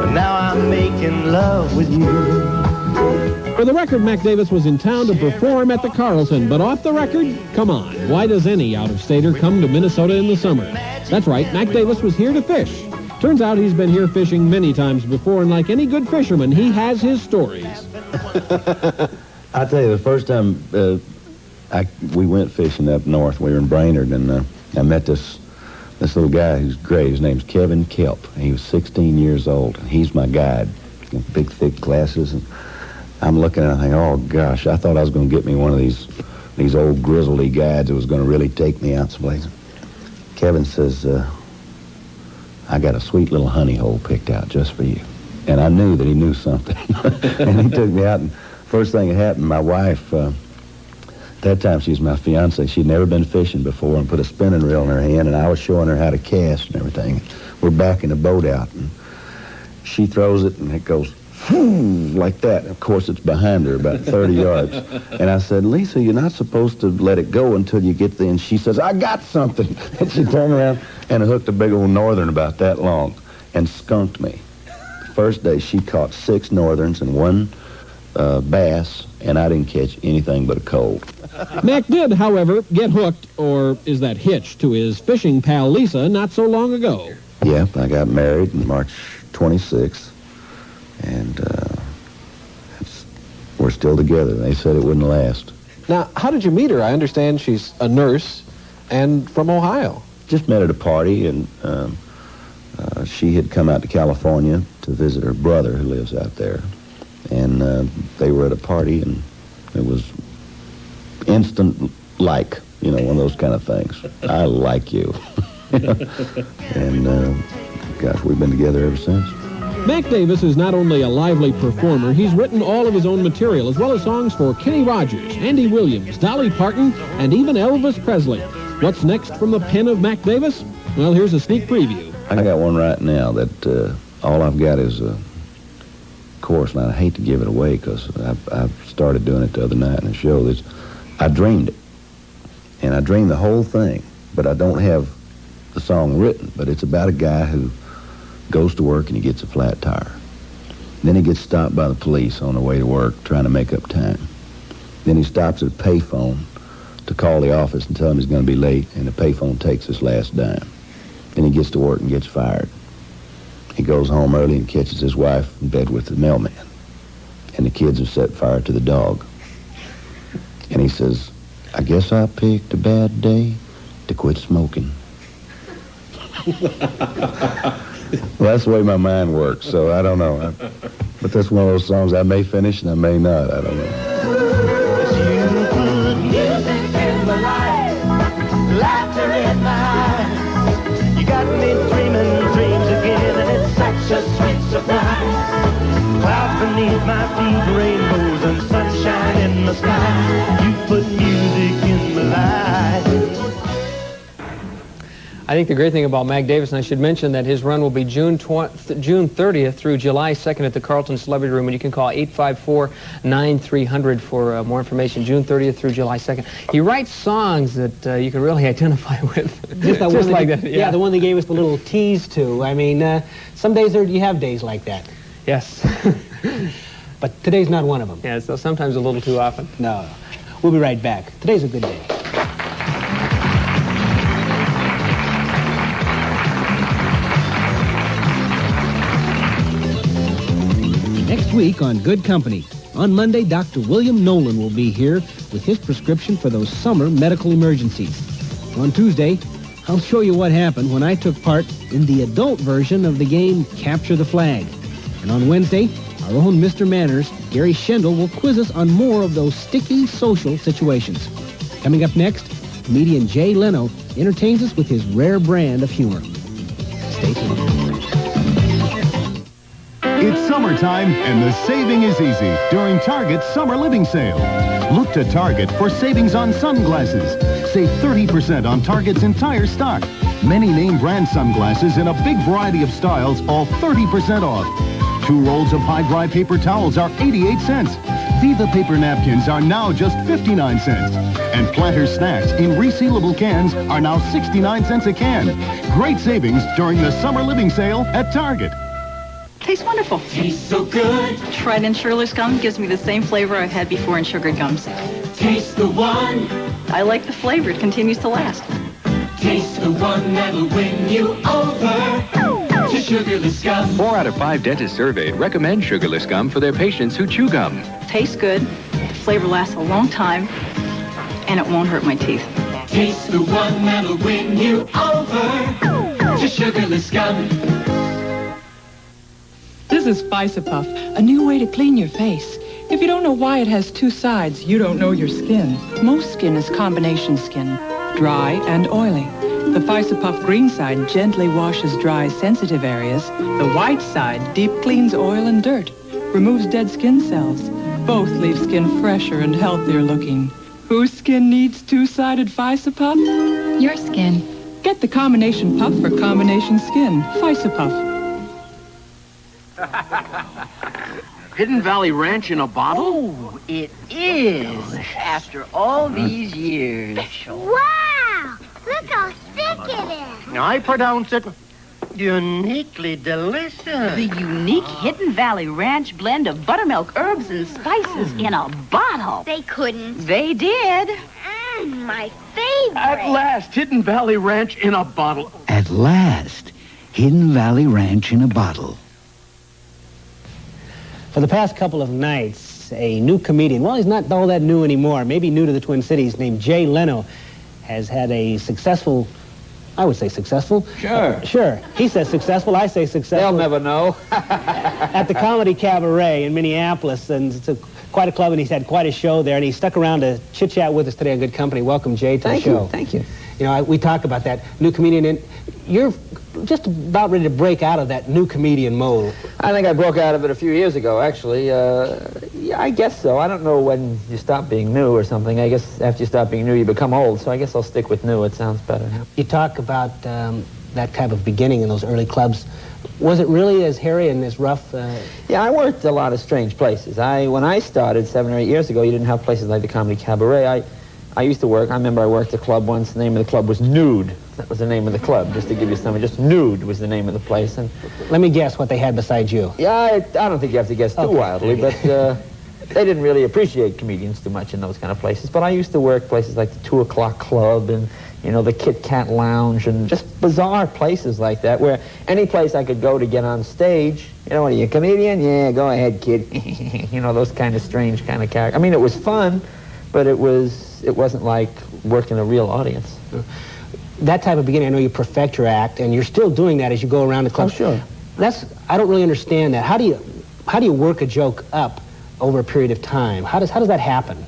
but now I'm making love with you. For the record, Mac Davis was in town to perform at the Carlton, but off the record, come on, why does any out-of-stater come to Minnesota in the summer? That's right, Mac Davis was here to fish. Turns out he's been here fishing many times before, and like any good fisherman, he has his stories. I'll tell you, the first time we went fishing up north, we were in Brainerd, and I met this little guy who's great. His name's Kevin Kelp, and he was 16 years old, and he's my guide. Big, thick glasses, and I'm looking at it and thinking, oh, gosh, I thought I was going to get me one of these old grizzly guides that was going to really take me out someplace. Kevin says, I got a sweet little honey hole picked out just for you. And I knew that he knew something. And he took me out, and first thing that happened, my wife, at that time she was my fiance, she'd never been fishing before, and put a spinning reel in her hand, and I was showing her how to cast and everything. We're backing the boat out, and she throws it, and it goes like that. Of course, it's behind her about 30 yards. And I said, Lisa, you're not supposed to let it go until you get there. And she says, I got something. And she turned around and hooked a big old northern about that long and skunked me. First day, she caught 6 northerns and 1 bass, and I didn't catch anything but a cold. Mac did, however, get hooked, or is that hitched, to his fishing pal Lisa not so long ago. Yep, I got married on March 26th. And we're still together. They said it wouldn't last. Now, how did you meet her? I understand she's a nurse and from Ohio. Just met at a party, and she had come out to California to visit her brother who lives out there. And they were at a party, and it was instant like, you know, one of those kind of things. I like you. And, gosh, we've been together ever since. Mac Davis is not only a lively performer, he's written all of his own material, as well as songs for Kenny Rogers, Andy Williams, Dolly Parton, and even Elvis Presley. What's next from the pen of Mac Davis? Well, here's a sneak preview. I got one right now that all I've got is a chorus, and I hate to give it away because I've started doing it the other night in a show. I dreamed it, and I dreamed the whole thing, but I don't have the song written, but it's about a guy who goes to work and he gets a flat tire. Then he gets stopped by the police on the way to work trying to make up time. Then he stops at a payphone to call the office and tell him he's going to be late, and the payphone takes his last dime. Then he gets to work and gets fired. He goes home early and catches his wife in bed with the mailman. And the kids have set fire to the dog. And he says, I guess I picked a bad day to quit smoking. Well, that's the way my mind works, so I don't know. But that's one of those songs I may finish and I may not. I don't know. You put music in my life, laughter in my eyes. You got me dreaming dreams again, and it's such a sweet surprise. Clouds beneath my feet, rainbows and sunshine in the sky. You put music in my life. I think the great thing about Mac Davis, and I should mention that his run will be June 30th through July 2nd at the Carlton Celebrity Room, and you can call 854-9300 for more information. June 30th through July 2nd. He writes songs that you can really identify with. Just like that. Yeah, the one they gave us the little tease to. I mean, some days you have days like that. Yes. But today's not one of them. Yeah, so sometimes a little too often. No. We'll be right back. Today's a good day. Next week on Good Company. On Monday, Dr. William Nolan will be here with his prescription for those summer medical emergencies. On Tuesday, I'll show you what happened when I took part in the adult version of the game Capture the Flag. And on Wednesday, our own Mr. Manners, Gary Schindel, will quiz us on more of those sticky social situations. Coming up next, comedian Jay Leno entertains us with his rare brand of humor. Stay tuned. It's summertime, and the saving is easy during Target's Summer Living Sale. Look to Target for savings on sunglasses. Save 30% on Target's entire stock. Many name brand sunglasses in a big variety of styles, all 30% off. 2 rolls of high-dry paper towels are 88 cents. Viva paper napkins are now just 59 cents. And Planters snacks in resealable cans are now 69 cents a can. Great savings during the Summer Living Sale at Target. Tastes wonderful. Tastes so good. Tried in sugarless gum gives me the same flavor I've had before in sugared gums. Taste the one. I like the flavor. It continues to last. Taste the one that'll win you over to sugarless gum. 4 out of 5 dentists surveyed recommend sugarless gum for their patients who chew gum. Tastes good. The flavor lasts a long time, and it won't hurt my teeth. Taste the one that'll win you over to sugarless gum. This is Spice-A-Puff, a new way to clean your face. If you don't know why it has 2 sides, you don't know your skin. Most skin is combination skin, dry and oily. The Spice-A-Puff green side gently washes dry, sensitive areas. The white side deep cleans oil and dirt, removes dead skin cells. Both leave skin fresher and healthier looking. Whose skin needs 2-sided Spice-A-Puff? Your skin. Get the combination puff for combination skin. Spice-A-Puff. Hidden Valley Ranch in a bottle? Oh, it is. After all these years. Wow! Look how thick it is. I pronounce it uniquely delicious. The unique Hidden Valley Ranch blend of buttermilk, herbs, and spices in a bottle. They couldn't. They did. My favorite. At last, Hidden Valley Ranch in a bottle. At last, Hidden Valley Ranch in a bottle. For the past couple of nights, a new comedian, well, he's not all that new anymore, maybe new to the Twin Cities, named Jay Leno, has had a successful, I would say successful. Sure. Sure. He says successful, I say successful. They'll never know. At the Comedy Cabaret in Minneapolis, and it's quite a club, and he's had quite a show there, and he stuck around to chit-chat with us today on Good Company. Welcome, Jay, to the show. Thank you. You know, we talk about that new comedian, and you're just about ready to break out of that new comedian mold. I think I broke out of it a few years ago, actually. Yeah, I guess so. I don't know when you stop being new or something. I guess after you stop being new, you become old, so I guess I'll stick with new. It sounds better. You talk about that type of beginning in those early clubs. Was it really as hairy and as rough? Yeah, I worked a lot of strange places. When I started 7 or 8 years ago, you didn't have places like the Comedy Cabaret. I used to work, I remember I worked a club once, the name of the club was Nude. That was the name of the club, just to give you something. Just Nude was the name of the place. And let me guess what they had besides you. Yeah, I don't think you have to guess too wildly, but they didn't really appreciate comedians too much in those kind of places. But I used to work places like the 2 O'Clock Club and, you know, the Kit Kat Lounge and just bizarre places like that where any place I could go to get on stage, you know, what are you, a comedian? Yeah, go ahead, kid. You know, those kind of strange kind of characters. I mean, it was fun, but it wasn't like working a real audience. That type of beginning, I know you perfect your act, and you're still doing that as you go around the club. Oh, sure. I don't really understand that. How do you work a joke up over a period of time? How does that happen?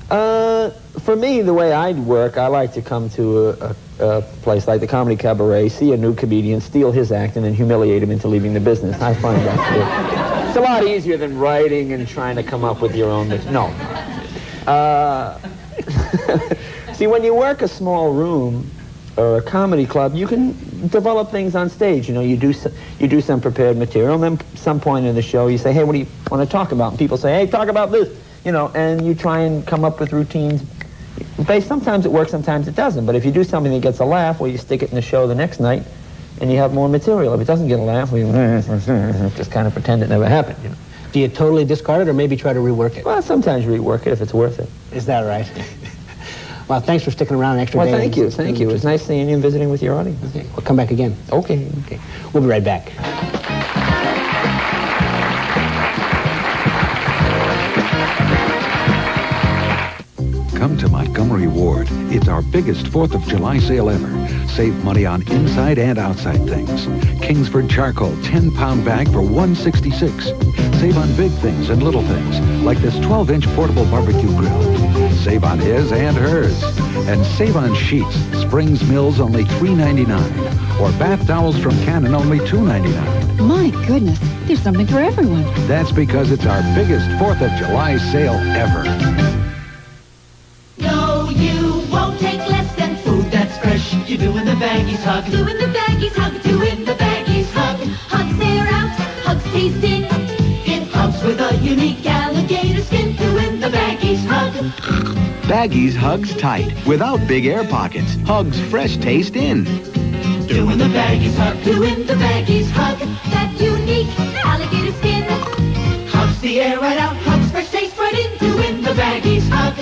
For me, the way I work, I like to come to a place like the Comedy Cabaret, see a new comedian, steal his act, and then humiliate him into leaving the business. I find that it's a lot easier than writing and trying to come up with your own. No. See, when you work a small room or a comedy club, you can develop things on stage. You know, you do some prepared material, and then some point in the show you say, hey, what do you want to talk about? And people say, hey, talk about this. You know, and you try and come up with routines. Sometimes it works, sometimes it doesn't. But if you do something that gets a laugh, well, you stick it in the show the next night, and you have more material. If it doesn't get a laugh, well, you just kind of pretend it never happened. You know. Do you totally discard it, or maybe try to rework it? Well, sometimes rework it if it's worth it. Is that right? Well, thanks for sticking around an extra day. Well, thank you. Thank you. It was nice seeing you and visiting with your audience. Okay, we'll come back again. Okay. We'll be right back. Come to Montgomery Ward. It's our biggest 4th of July sale ever. Save money on inside and outside things. Kingsford Charcoal 10-pound bag for $166. Save on big things and little things, like this 12-inch portable barbecue grill. Save on his and hers. And save on sheets. Springs Mills only $3.99. Or bath towels from Canon only $2.99. My goodness, There's something for everyone. That's because it's our biggest 4th of July sale ever. No, you won't take less than food that's fresh. You do in the baggies hug. Do in the baggies hug. Do in the baggies hug. Hugs air out. Hugs taste in. It hugs with a unique alligator skin. Do in the baggies hug. Baggies hugs tight, without big air pockets. Hugs fresh taste in. Do in the baggies hug. Do in the baggies hug. That unique alligator skin. Hugs the air right out. Hugs fresh taste right in. Do in the baggies hug.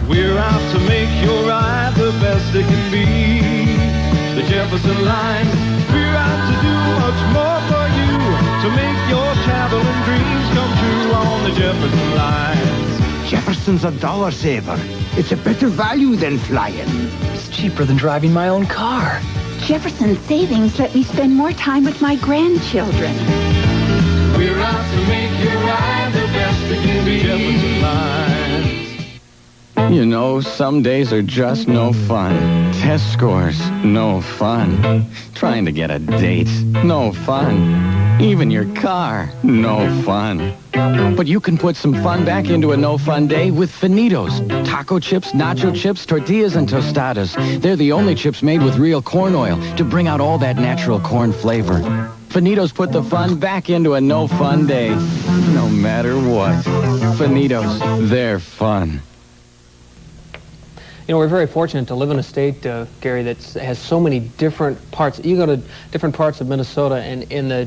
We're out to make your ride the best it can be. The Jefferson Line. We're out to do much more for you, to make your traveling dreams come true on the Jefferson Line. Jefferson's a dollar saver. It's a better value than flying. It's cheaper than driving my own car. Jefferson savings let me spend more time with my grandchildren. We're out to make your ride the best it can be. Jefferson Line. You know, some days are just no fun. Test scores, no fun. Trying to get a date, no fun. Even your car, no fun. But you can put some fun back into a no-fun day with Finitos. Taco chips, nacho chips, tortillas, and tostadas. They're the only chips made with real corn oil to bring out all that natural corn flavor. Finitos put the fun back into a no-fun day, no matter what. Finitos, they're fun. You know, we're very fortunate to live in a state, Gary, that has so many different parts. You go to different parts of Minnesota, and in the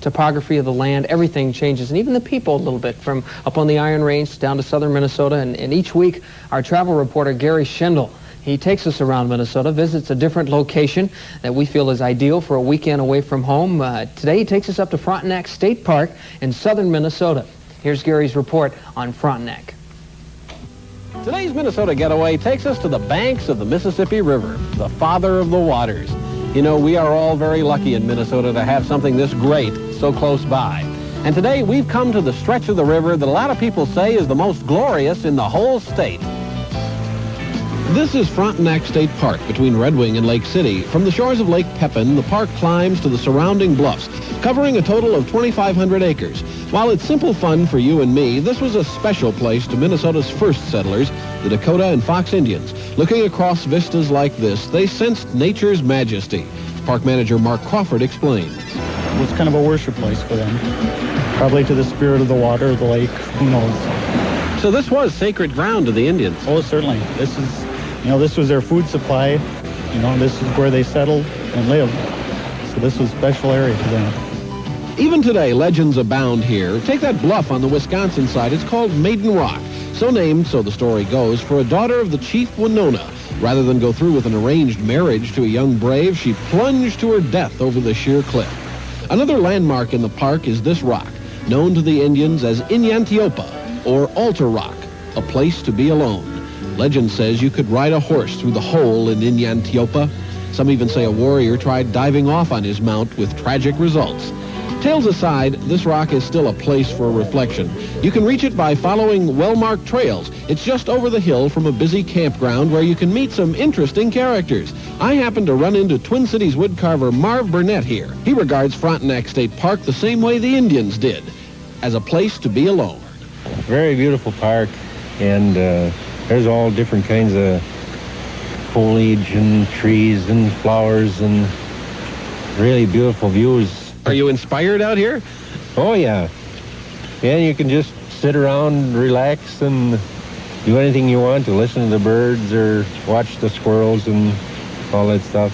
topography of the land, everything changes, and even the people a little bit, from up on the Iron Range down to southern Minnesota. And each week, our travel reporter, Gary Schindel, he takes us around Minnesota, visits a different location that we feel is ideal for a weekend away from home. Today, he takes us up to Frontenac State Park in southern Minnesota. Here's Gary's report on Frontenac. Today's Minnesota getaway takes us to the banks of the Mississippi River, the father of the waters. You know, we are all very lucky in Minnesota to have something this great so close by. And today we've come to the stretch of the river that a lot of people say is the most glorious in the whole state. This is Frontenac State Park between Red Wing and Lake City. From the shores of Lake Pepin, the park climbs to the surrounding bluffs, covering a total of 2,500 acres. While it's simple fun for you and me, this was a special place to Minnesota's first settlers, the Dakota and Fox Indians. Looking across vistas like this, they sensed nature's majesty. Park manager Mark Crawford explains. It was kind of a worship place for them. Probably to the spirit of the water, the lake, who knows. So this was sacred ground to the Indians? Oh, certainly. This is, you know, this was their food supply. You know, this is where they settled and lived. So this was a special area to them. Even today, legends abound here. Take that bluff on the Wisconsin side. It's called Maiden Rock. So named, so the story goes, for a daughter of the chief Winona. Rather than go through with an arranged marriage to a young brave, she plunged to her death over the sheer cliff. Another landmark in the park is this rock, known to the Indians as Inyantiopa, or Altar Rock, a place to be alone. Legend says you could ride a horse through the hole in Inyantiopa. Some even say a warrior tried diving off on his mount with tragic results. Tales aside, this rock is still a place for reflection. You can reach it by following well-marked trails. It's just over the hill from a busy campground where you can meet some interesting characters. I happened to run into Twin Cities woodcarver Marv Burnett here. He regards Frontenac State Park the same way the Indians did, as a place to be alone. Very beautiful park, and there's all different kinds of foliage and trees and flowers and really beautiful views. Are you inspired out here? Oh, yeah. Yeah, you can just sit around, relax, and do anything you want to listen to the birds or watch the squirrels and all that stuff.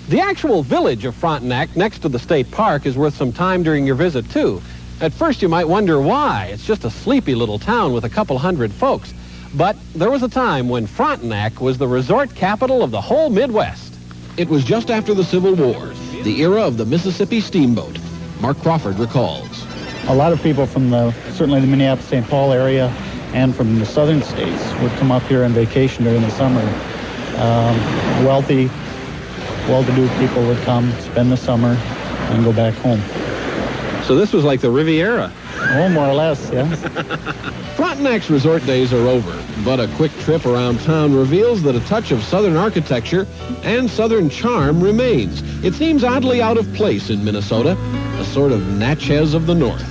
The actual village of Frontenac, next to the state park, is worth some time during your visit, too. At first, you might wonder why. It's just a sleepy little town with a couple hundred folks. But there was a time when Frontenac was the resort capital of the whole Midwest. It was just after the Civil War, the era of the Mississippi Steamboat. Mark Crawford recalls. A lot of people from certainly the Minneapolis-St. Paul area and from the southern states would come up here on vacation during the summer. Wealthy, well-to-do people would come, spend the summer, and go back home. So this was like the Riviera. Oh, more or less, yes. Frontenac's resort days are over, but a quick trip around town reveals that a touch of southern architecture and southern charm remains. It seems oddly out of place in Minnesota, a sort of Natchez of the North.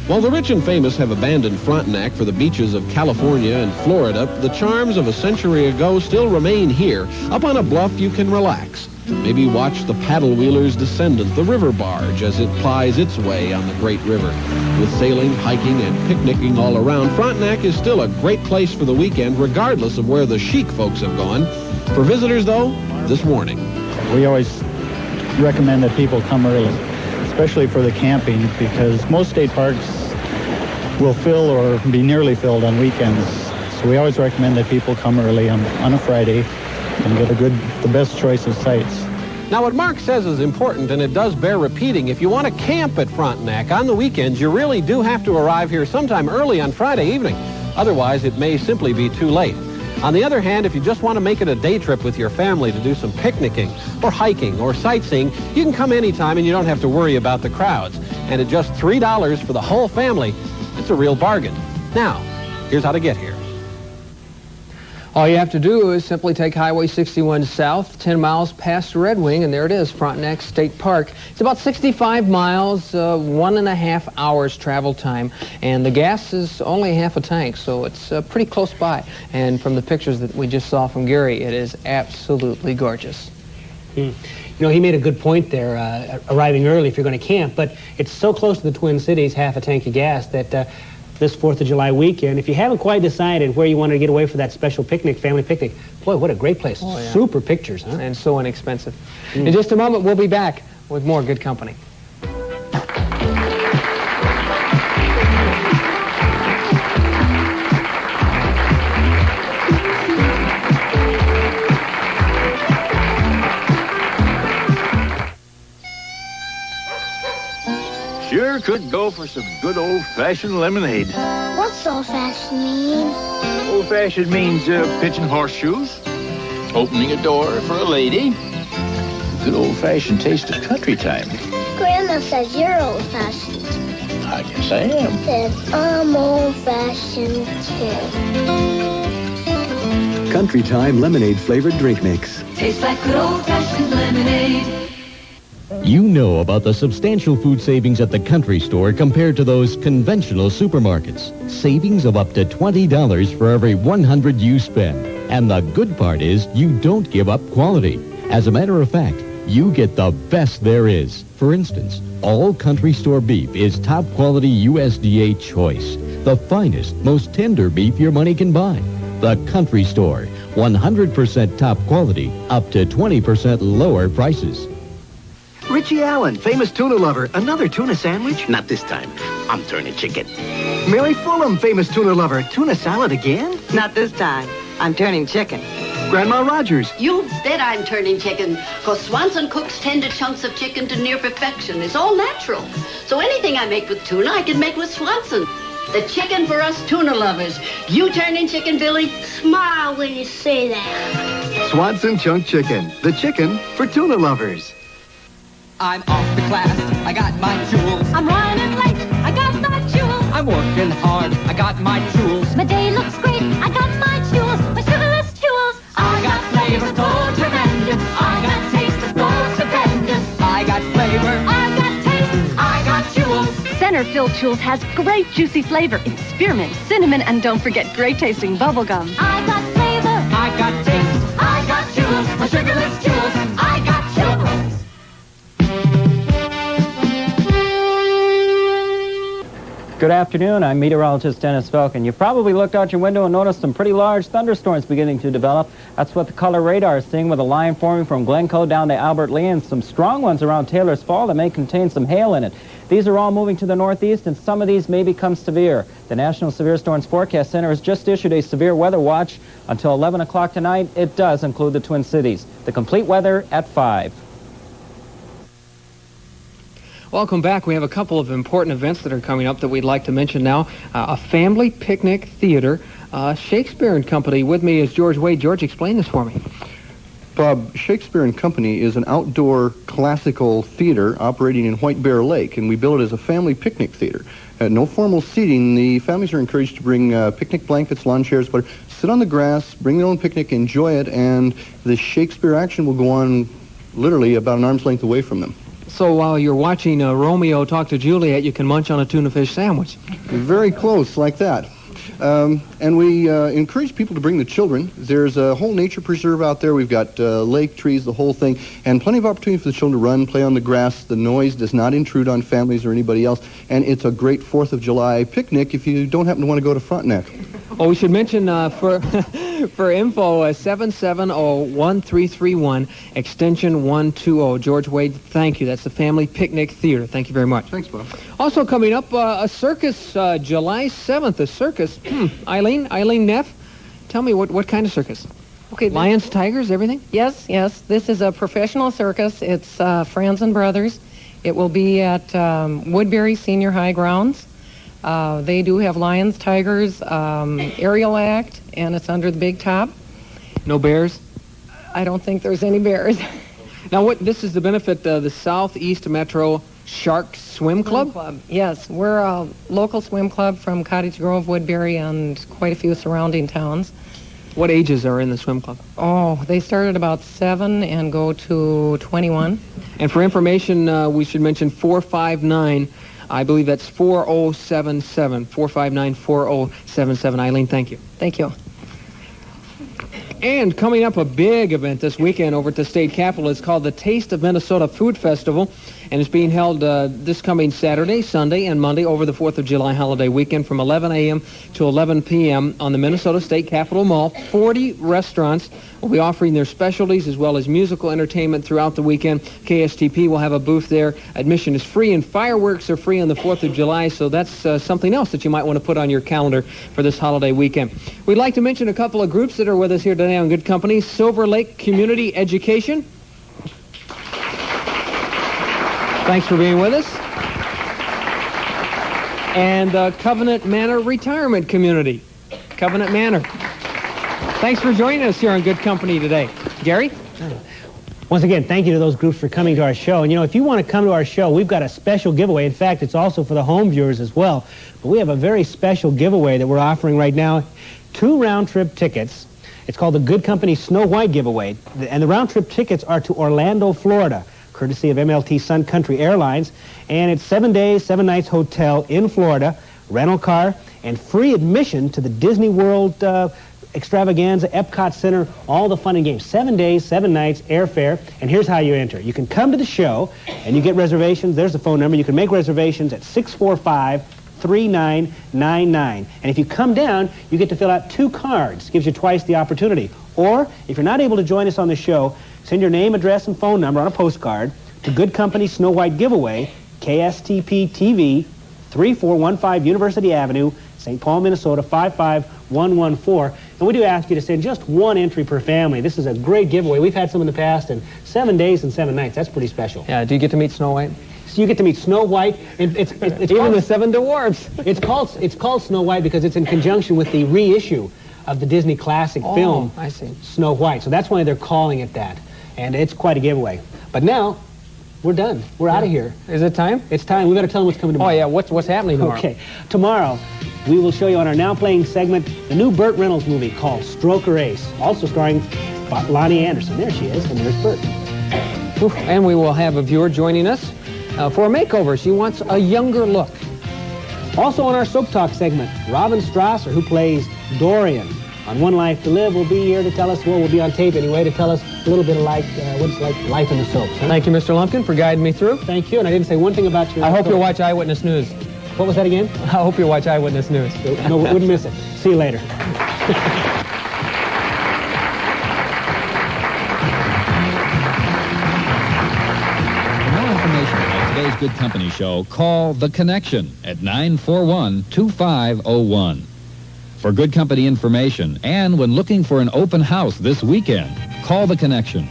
While the rich and famous have abandoned Frontenac for the beaches of California and Florida, the charms of a century ago still remain here. Up on a bluff, you can relax. Maybe watch the paddle wheeler's descendant, the river barge, as it plies its way on the great river. With sailing, hiking, and picnicking all around, Frontenac is still a great place for the weekend, regardless of where the chic folks have gone. For visitors, though, this warning. We always recommend that people come early, especially for the camping, because most state parks will fill or be nearly filled on weekends. So we always recommend that people come early on a Friday and get the best choice of sites. Now, what Mark says is important, and it does bear repeating. If you want to camp at Frontenac on the weekends, you really do have to arrive here sometime early on Friday evening. Otherwise, it may simply be too late. On the other hand, if you just want to make it a day trip with your family to do some picnicking or hiking or sightseeing, you can come anytime and you don't have to worry about the crowds. And at just $3 for the whole family, it's a real bargain. Now, here's how to get here. All you have to do is simply take Highway 61 south, 10 miles past Red Wing, and there it is, Frontenac State Park. It's about 65 miles, 1.5 hours travel time, and the gas is only half a tank, so it's pretty close by. And from the pictures that we just saw from Gary, it is absolutely gorgeous. You know, he made a good point there, arriving early if you're going to camp, but it's so close to the Twin Cities, half a tank of gas, that this 4th of July weekend, if you haven't quite decided where you want to get away for that special picnic, family picnic, boy, what a great place. Oh, yeah. Super pictures, huh? And so inexpensive. In just a moment, we'll be back with more good company. Sure could go for some good old-fashioned lemonade. What's old-fashioned mean? Old-fashioned means pitching horseshoes, opening a door for a lady, good old-fashioned taste of country time. Grandma says you're old-fashioned. I guess I am. Says I'm old-fashioned too. Country Time lemonade-flavored drink mix. Tastes like good old-fashioned lemonade. You know about the substantial food savings at the country store compared to those conventional supermarkets. Savings of up to $20 for every 100 you spend. And the good part is you don't give up quality. As a matter of fact, you get the best there is. For instance, all country store beef is top quality USDA choice. The finest, most tender beef your money can buy. The country store, 100% top quality, up to 20% lower prices. Richie Allen, famous tuna lover. Another tuna sandwich? Not this time. I'm turning chicken. Mary Fulham, famous tuna lover. Tuna salad again? Not this time. I'm turning chicken. Grandma Rogers. You instead I'm turning chicken, because Swanson cooks tender chunks of chicken to near perfection. It's all natural. So anything I make with tuna, I can make with Swanson. The chicken for us tuna lovers. You turning chicken, Billy? Smile when you say that. Swanson Chunk Chicken. The chicken for tuna lovers. I'm off to class, I got my jewels. I'm running late, I got my jewels. I'm working hard, I got my jewels. My day looks great, I got my jewels, my sugarless jewels. I got flavor, so tremendous. I got taste, so stupendous. I got flavor, I got taste, I got jewels. Center-filled jewels has great juicy flavor in spearmint, cinnamon, and don't forget great tasting bubble gum. I got flavor, I got taste, I got jewels. My sugarless jewels, I got jewels. Good afternoon, I'm meteorologist Dennis Felkin. You probably looked out your window and noticed some pretty large thunderstorms beginning to develop. That's what the color radar is seeing, with a line forming from Glencoe down to Albert Lee and some strong ones around Taylor's Fall that may contain some hail in it. These are all moving to the northeast, and some of these may become severe. The National Severe Storms Forecast Center has just issued a severe weather watch until 11 o'clock tonight. It does include the Twin Cities. The complete weather at 5. Welcome back. We have a couple of important events that are coming up that we'd like to mention now. A family picnic theater, Shakespeare and Company. With me is George Wade. George, explain this for me. Bob, Shakespeare and Company is an outdoor classical theater operating in White Bear Lake, and we build it as a family picnic theater. No formal seating. The families are encouraged to bring picnic blankets, lawn chairs, but sit on the grass, bring their own picnic, enjoy it, and the Shakespeare action will go on literally about an arm's length away from them. So while you're watching Romeo talk to Juliet, you can munch on a tuna fish sandwich. Very close, like that. And we encourage people to bring the children. There's a whole nature preserve out there. We've got lake trees, the whole thing, and plenty of opportunity for the children to run, play on the grass. The noise does not intrude on families or anybody else, and it's a great 4th of July picnic if you don't happen to want to go to Frontenac. Oh, we should mention for for info, 770-1331, extension 120. George Wade, thank you. That's the Family Picnic Theater. Thank you very much. Thanks, Bob. Also coming up, a circus, July 7th, a circus. Eileen Neff, tell me what kind of circus? Okay. Lions, tigers, everything? Yes. This is a professional circus. It's Franz and Brothers. It will be at Woodbury Senior High grounds. They do have lions, tigers, aerial act, and it's under the big top. No bears? I don't think there's any bears. Now, this is the benefit of the Southeast Metro Shark Swim Club? Yes, we're a local swim club from Cottage Grove, Woodbury, and quite a few surrounding towns. What ages are in the swim club? Oh, they start at about 7 and go to 21. And for information, we should mention 459. I believe that's 4077. 459-4077. Eileen, thank you. Thank you. And coming up, a big event this weekend over at the state capitol. It's called the Taste of Minnesota Food Festival, and it's being held this coming Saturday, Sunday, and Monday over the 4th of July holiday weekend from 11 a.m. to 11 p.m. on the Minnesota State Capitol Mall. 40 restaurants will be offering their specialties as well as musical entertainment throughout the weekend. KSTP will have a booth there. Admission is free, and fireworks are free on the 4th of July, so that's something else that you might want to put on your calendar for this holiday weekend. We'd like to mention a couple of groups that are with us here today on Good Company. Silver Lake Community Education. Thanks for being with us. And Covenant Manor Retirement Community. Covenant Manor. Thanks for joining us here on Good Company today. Gary? Once again, thank you to those groups for coming to our show. And, if you want to come to our show, we've got a special giveaway. In fact, it's also for the home viewers as well. But we have a very special giveaway that we're offering right now. 2 round-trip tickets. It's called the Good Company Snow White giveaway. And the round-trip tickets are to Orlando, Florida, courtesy of MLT Sun Country Airlines. And it's 7 days, 7 nights hotel in Florida, rental car, and free admission to the Disney World Extravaganza, Epcot Center, all the fun and games. 7 days, 7 nights, airfare. And here's how you enter. You can come to the show, and you get reservations. There's the phone number. You can make reservations at 645-3999. And if you come down, you get to fill out 2 cards. Gives you twice the opportunity. Or, if you're not able to join us on the show, send your name, address, and phone number on a postcard to Good Company Snow White Giveaway, KSTP-TV, 3415 University Avenue, St. Paul, Minnesota, 55114. And we do ask you to send just 1 entry per family. This is a great giveaway. We've had some in the past, and 7 days and 7 nights. That's pretty special. Yeah, do you get to meet Snow White? So you get to meet Snow White. It's even the 7 dwarfs. It's called Snow White because it's in conjunction with the reissue of the Disney classic film, I see. Snow White. So that's why they're calling it that. And it's quite a giveaway. But now, we're done. We're out of here. Is it time? It's time. We better tell them what's coming tomorrow. Oh, yeah. What's happening tomorrow? Okay. Tomorrow, we will show you on our Now Playing segment the new Burt Reynolds movie called Stroker Ace, also starring Lonnie Anderson. There she is, and there's Burt. And we will have a viewer joining us for a makeover. She wants a younger look. Also on our Soap Talk segment, Robin Strasser, who plays Dorian on One Life to Live, will be here to tell us, well, we'll be on tape anyway, to tell us a little bit of what it's like life in the soaps. Huh? Thank you, Mr. Lumpkin, for guiding me through. Thank you, and I didn't say one thing about your... I hope you'll watch Eyewitness News. What was that again? I hope you'll watch Eyewitness News. No, we wouldn't miss it. See you later. Today's Good Company show, call The Connection at 941-2501. For Good Company information and when looking for an open house this weekend, call The Connection,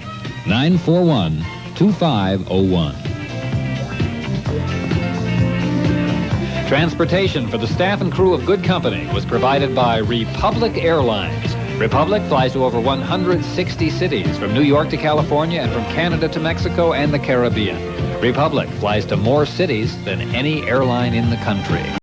941-2501. Transportation for the staff and crew of Good Company was provided by Republic Airlines. Republic flies to over 160 cities, from New York to California and from Canada to Mexico and the Caribbean. Republic flies to more cities than any airline in the country.